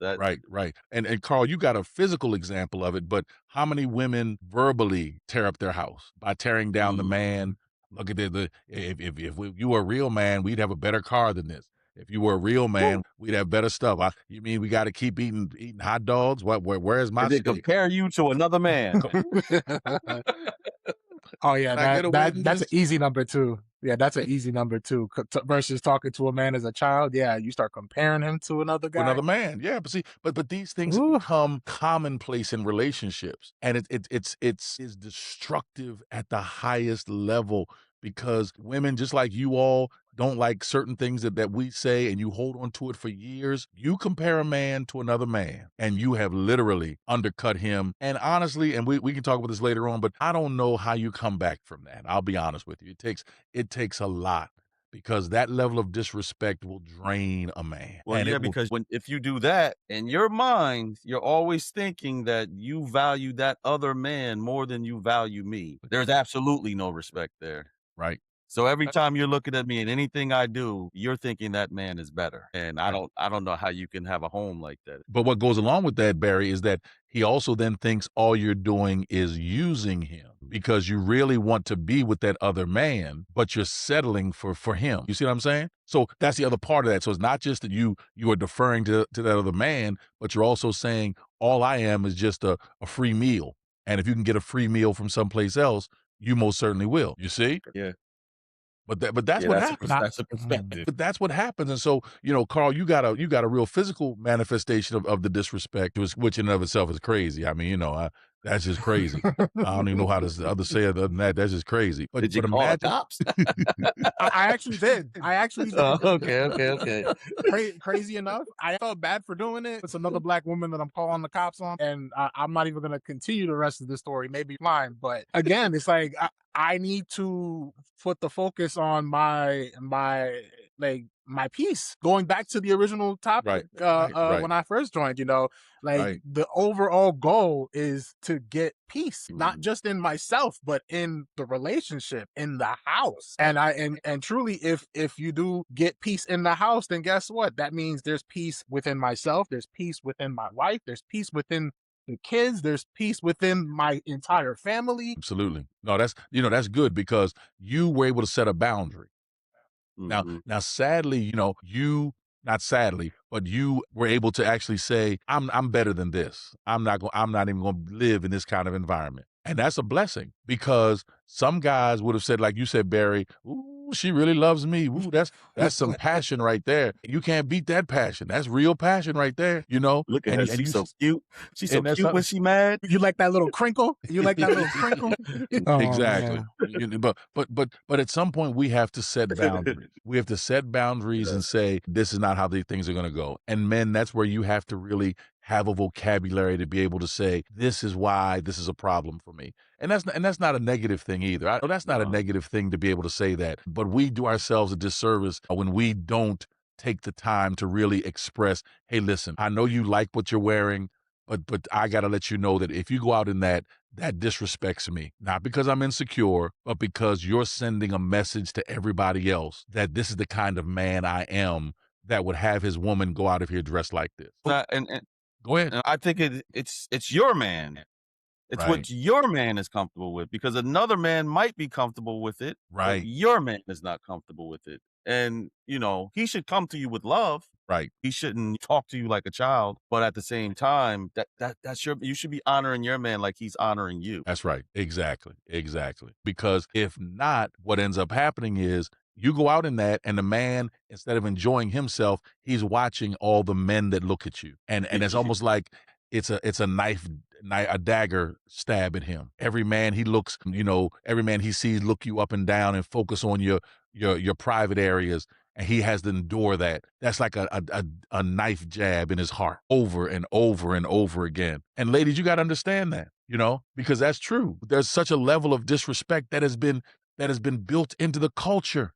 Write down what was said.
That Right, right. And Carl, you got a physical example of it, but how many women verbally tear up their house by tearing down the mhm. man? Look at the you were a real man, we'd have a better car than this. If you were a real Woo! man, we'd have better stuff. You mean we got to keep eating hot dogs? Where's my And then steak? compare you to another man. Oh yeah, Can I get a that's an witness? easy number two. Yeah, that's an easy number two versus talking to a man as a child. Yeah, you start comparing him to another To guy. another man, yeah, but see, but these things have Ooh. become commonplace in relationships, and it's is destructive at the highest level because women, just like you all, don't like certain things that we say, and you hold on to it for years. You compare a man to another man, and you have literally undercut him. And honestly, and we can talk about this later on, but I don't know how you come back from that. I'll be honest with you. It takes a lot because that level of disrespect will drain a man, Well, and yeah, it will. because if you do that, in your mind, you're always thinking that you value that other man more than you value me. There's absolutely no respect there. Right, So every time you're looking at me and anything I do, you're thinking that man is better. And right. I don't know how you can have a home like that. But what goes along with that, Barry, is that he also then thinks all you're doing is using him because you really want to be with that other man, but you're settling for him. You see what I'm saying? So that's the other part of that. So it's not just that you are deferring to that other man, but you're also saying all I am is just a free meal. And if you can get a free meal from someplace else, you most certainly will. You see? Yeah. But that's Yeah, what happens. Not that's a mm. perspective. But that's what happens, and so, Carl, you got a real physical manifestation of the disrespect, which in and of itself is crazy. I mean, that's just crazy. I don't even know how to other say it other than that. That's just crazy. Did you But call the imagine. cops? I actually did. I actually Oh, did. okay, okay, okay. Crazy enough, I felt bad for doing it. It's another black woman that I'm calling the cops on, and I'm not even going to continue the rest of the story. Maybe mine, but again, it's like I need to put the focus on my piece. Going back to the original Right, topic, right, right, when I first joined, like right. the overall goal is to get peace, not Mhm. just in myself, but in the relationship, in the house. And truly, if you do get peace in the house, then guess what? That means there's peace within myself, there's peace within my wife, there's peace within the kids, there's peace within my entire family. Absolutely. No, that's good because you were able to set a boundary. Now, Mhm. now, sadly, you not sadly, but you were able to actually say, I'm better than this. I'm not even gonna live in this kind of environment. And that's a blessing because some guys would have said, like you said, Barry, ooh, she really loves me. Ooh, that's some passion right there. You can't beat that passion. That's real passion right there, Look at and her, you and she's you so cute. She's so and that's cute when something. she mad. You like that little crinkle? You like that little crinkle? Oh Exactly. man. But at some point we have to set boundaries. We have to set boundaries and Yes. say this is not how these things are going to go. And men, that's where you have to really have a vocabulary to be able to say this is why this is a problem for me. And that's not a negative thing either. That's not a No. negative thing to be able to say that. But we do ourselves a disservice when we don't take the time to really express, hey, listen, I know you like what you're wearing, but I got to let you know that if you go out in that disrespects me, not because I'm insecure, but because you're sending a message to everybody else that this is the kind of man I am that would have his woman go out of here dressed like this. Oh, And go ahead. I think it's your man. It's Right, what your man is comfortable with because another man might be comfortable with it, but right, your man is not comfortable with it. And, he should come to you with love. right. He shouldn't talk to you like a child, but at the same time, you should be honoring your man like he's honoring you. That's right. Exactly. Exactly. Because if not, what ends up happening is you go out in that and the man, instead of enjoying himself, he's watching all the men that look at you. And it's almost like it's a a dagger stab at him. Every man he looks, every man he sees look you up and down and focus on your private areas. And he has to endure that. That's like a knife jab in his heart over and over and over again. And ladies, you got to understand that, because that's true. There's such a level of disrespect that has been built into the culture.